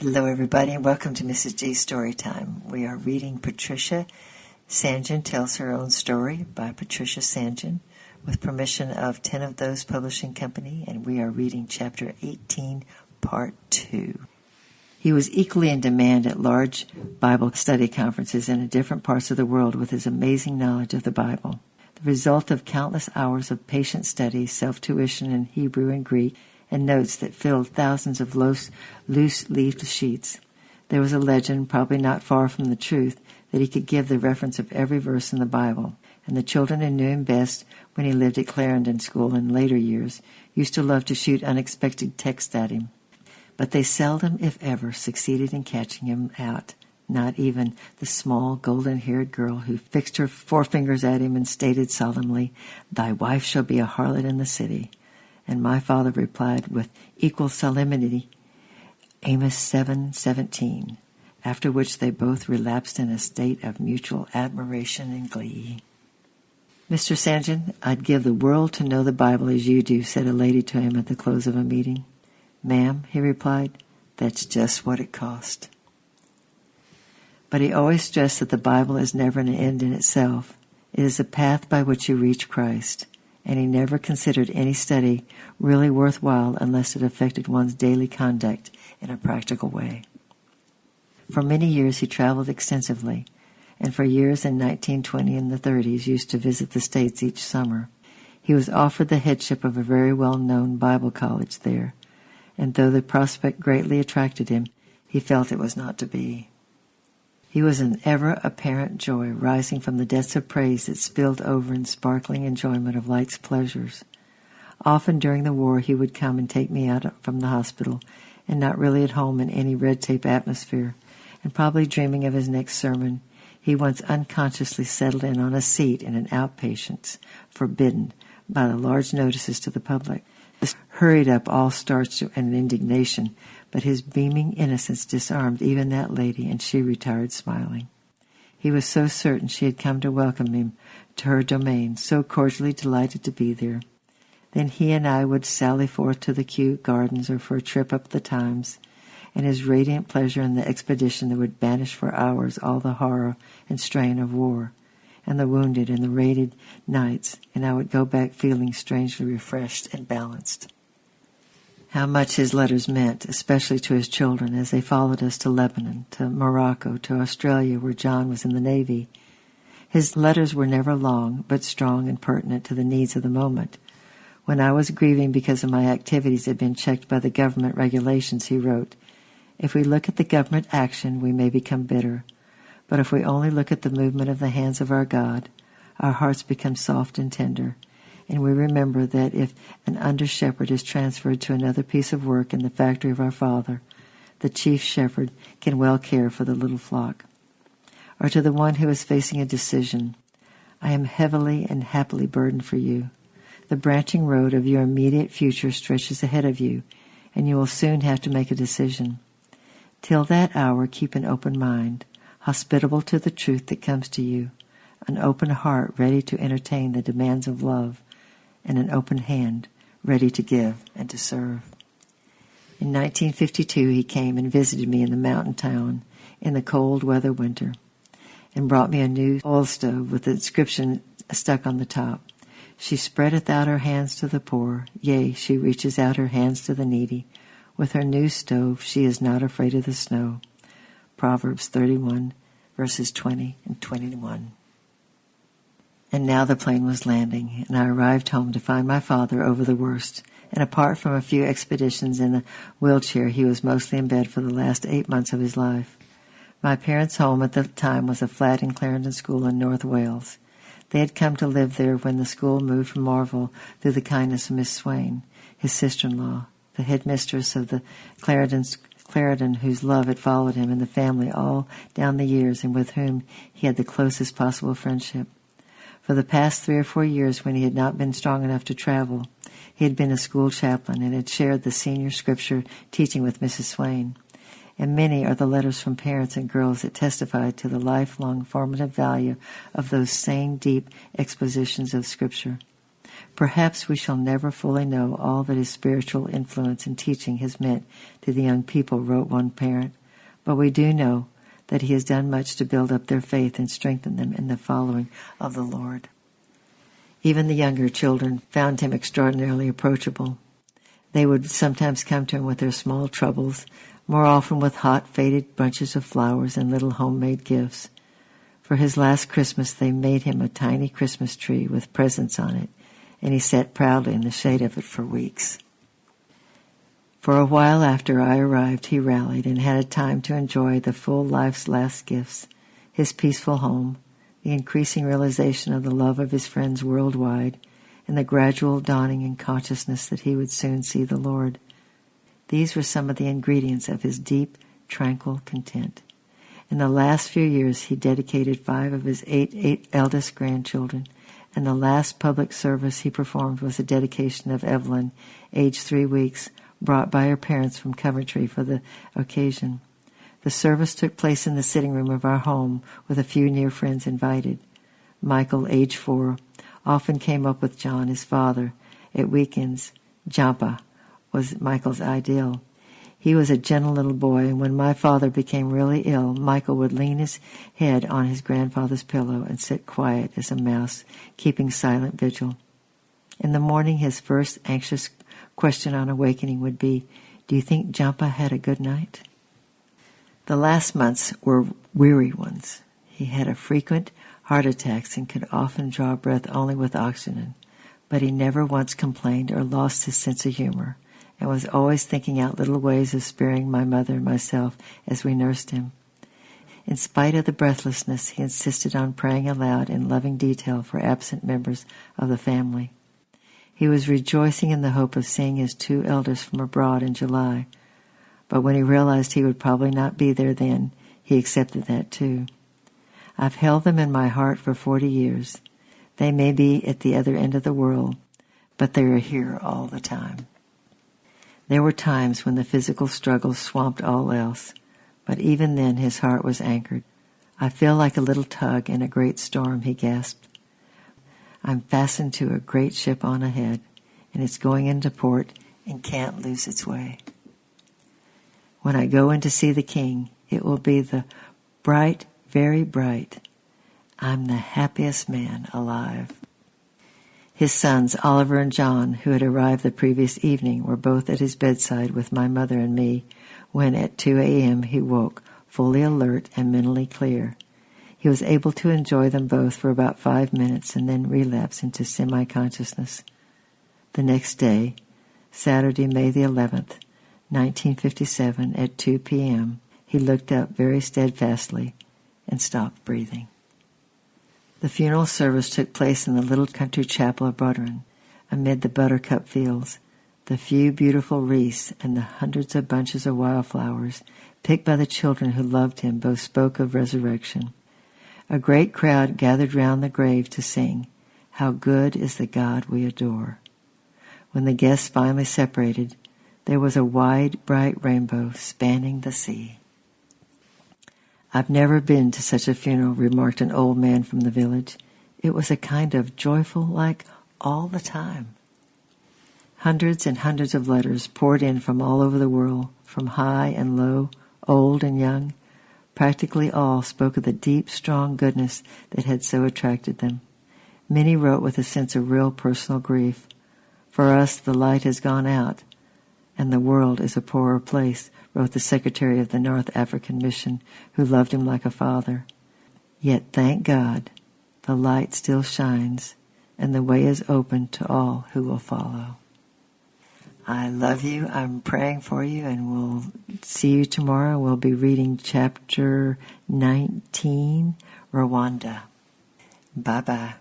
Hello, everybody, and welcome to Mrs. G's Storytime. We are reading Patricia Sanjan Tells Her Own Story by Patricia Sanjan, with permission of 10 of Those Publishing Company, and we are reading Chapter 18, Part 2. He was equally in demand at large Bible study conferences in different parts of the world with his amazing knowledge of the Bible. The result of countless hours of patient study, self-tuition in Hebrew and Greek, and notes that filled thousands of loose-leafed sheets. There was a legend, probably not far from the truth, that he could give the reference of every verse in the Bible, and the children who knew him best when he lived at Clarendon School in later years used to love to shoot unexpected texts at him. But they seldom, if ever, succeeded in catching him out, not even the small, golden-haired girl who fixed her forefingers at him and stated solemnly, "Thy wife shall be a harlot in the city." And my father replied with equal solemnity, Amos 7:17, after which they both relapsed in a state of mutual admiration and glee. "Mr. Sanjan, I'd give the world to know the Bible as you do," said a lady to him at the close of a meeting. "Ma'am," he replied, "that's just what it cost." But he always stressed that the Bible is never an end in itself. It is a path by which you reach Christ. And he never considered any study really worthwhile unless it affected one's daily conduct in a practical way. For many years he traveled extensively, and for years in 1920 and the 30s used to visit the States each summer. He was offered the headship of a very well-known Bible college there, and though the prospect greatly attracted him, he felt it was not to be. He was an ever-apparent joy rising from the depths of praise that spilled over in sparkling enjoyment of life's pleasures. Often during the war he would come and take me out from the hospital, and not really at home in any red-tape atmosphere, and probably dreaming of his next sermon, he once unconsciously settled in on a seat in an outpatient's, forbidden by the large notices to the public. This hurried up all starch and indignation, but his beaming innocence disarmed even that lady, and she retired smiling. He was so certain she had come to welcome him to her domain, so cordially delighted to be there. Then he and I would sally forth to the Kew Gardens or for a trip up the Thames, and his radiant pleasure in the expedition that would banish for hours all the horror and strain of war, and the wounded and the raided nights, and I would go back feeling strangely refreshed and balanced. How much his letters meant, especially to his children, as they followed us to Lebanon, to Morocco, to Australia, where John was in the Navy. His letters were never long, but strong and pertinent to the needs of the moment. When I was grieving because of my activities had been checked by the government regulations, he wrote, "If we look at the government action, we may become bitter. But if we only look at the movement of the hands of our God, our hearts become soft and tender. And we remember that if an under-shepherd is transferred to another piece of work in the factory of our Father, the chief shepherd can well care for the little flock." Or to the one who is facing a decision, "I am heavily and happily burdened for you. The branching road of your immediate future stretches ahead of you, and you will soon have to make a decision. Till that hour, keep an open mind, hospitable to the truth that comes to you, an open heart ready to entertain the demands of love, and an open hand ready to give and to serve." In 1952 he came and visited me in the mountain town in the cold weather winter, and brought me a new oil stove with the inscription stuck on the top, "She spreadeth out her hands to the poor, yea, she reaches out her hands to the needy. With her new stove she is not afraid of the snow." Proverbs 31, verses 20 and 21. And now the plane was landing, and I arrived home to find my father over the worst, and apart from a few expeditions in a wheelchair, he was mostly in bed for the last 8 months of his life. My parents' home at the time was a flat in Clarendon School in North Wales. They had come to live there when the school moved from Marvel through the kindness of Miss Swain, his sister-in-law, the headmistress of the Clarendon, whose love had followed him and the family all down the years, and with whom he had the closest possible friendship. For the past 3 or 4 years, when he had not been strong enough to travel, he had been a school chaplain and had shared the senior scripture teaching with Mrs. Swain. And many are the letters from parents and girls that testify to the lifelong formative value of those same deep expositions of Scripture. Perhaps we shall never fully know all that his spiritual influence and teaching has meant to the young people, wrote one parent, but we do know that he has done much to build up their faith and strengthen them in the following of the Lord. Even the younger children found him extraordinarily approachable. They would sometimes come to him with their small troubles, more often with hot, faded bunches of flowers and little homemade gifts. For his last Christmas, they made him a tiny Christmas tree with presents on it, and he sat proudly in the shade of it for weeks. For a while after I arrived, he rallied and had a time to enjoy the full life's last gifts, his peaceful home, the increasing realization of the love of his friends worldwide, and the gradual dawning in consciousness that he would soon see the Lord. These were some of the ingredients of his deep, tranquil content. In the last few years, he dedicated 5 of his eight eldest grandchildren, and the last public service he performed was a dedication of Evelyn, aged 3 weeks, brought by her parents from Coventry for the occasion. The service took place in the sitting room of our home with a few near friends invited. Michael, age 4, often came up with John, his father, at weekends. Jampa was Michael's ideal. He was a gentle little boy, and when my father became really ill, Michael would lean his head on his grandfather's pillow and sit quiet as a mouse, keeping silent vigil. In the morning, his first anxious question on awakening would be, "Do you think Jampa had a good night?" The last months were weary ones. He had frequent heart attacks and could often draw breath only with oxygen, but he never once complained or lost his sense of humor, and was always thinking out little ways of sparing my mother and myself as we nursed him. In spite of the breathlessness, he insisted on praying aloud in loving detail for absent members of the family. He was rejoicing in the hope of seeing his 2 elders from abroad in July, but when he realized he would probably not be there then, he accepted that too. I've held them in my heart for 40 years. They may be at the other end of the world, but they are here all the time. There were times when the physical struggle swamped all else, but even then his heart was anchored. "I feel like a little tug in a great storm," he gasped. "I'm fastened to a great ship on ahead, and it's going into port and can't lose its way. When I go in to see the King, it will be the bright, very bright. I'm the happiest man alive." His sons, Oliver and John, who had arrived the previous evening, were both at his bedside with my mother and me when at 2 a.m. he woke, fully alert and mentally clear. He was able to enjoy them both for about 5 minutes and then relapse into semi-consciousness. The next day, Saturday, May the 11th, 1957, at 2 p.m., he looked up very steadfastly and stopped breathing. The funeral service took place in the little country chapel of Broderin, amid the buttercup fields, the few beautiful wreaths and the hundreds of bunches of wildflowers picked by the children who loved him both spoke of resurrection. A great crowd gathered round the grave to sing, "How good is the God we adore." When the guests finally separated, there was a wide, bright rainbow spanning the sea. "I've never been to such a funeral," remarked an old man from the village. "It was a kind of joyful, like all the time." Hundreds and hundreds of letters poured in from all over the world, from high and low, old and young. Practically all spoke of the deep, strong goodness that had so attracted them. Many wrote with a sense of real personal grief. "For us, the light has gone out, and the world is a poorer place," wrote the secretary of the North African mission, who loved him like a father. "Yet, thank God, the light still shines, and the way is open to all who will follow." I love you. I'm praying for you, and we'll see you tomorrow. We'll be reading chapter 19, Rwanda. Bye-bye.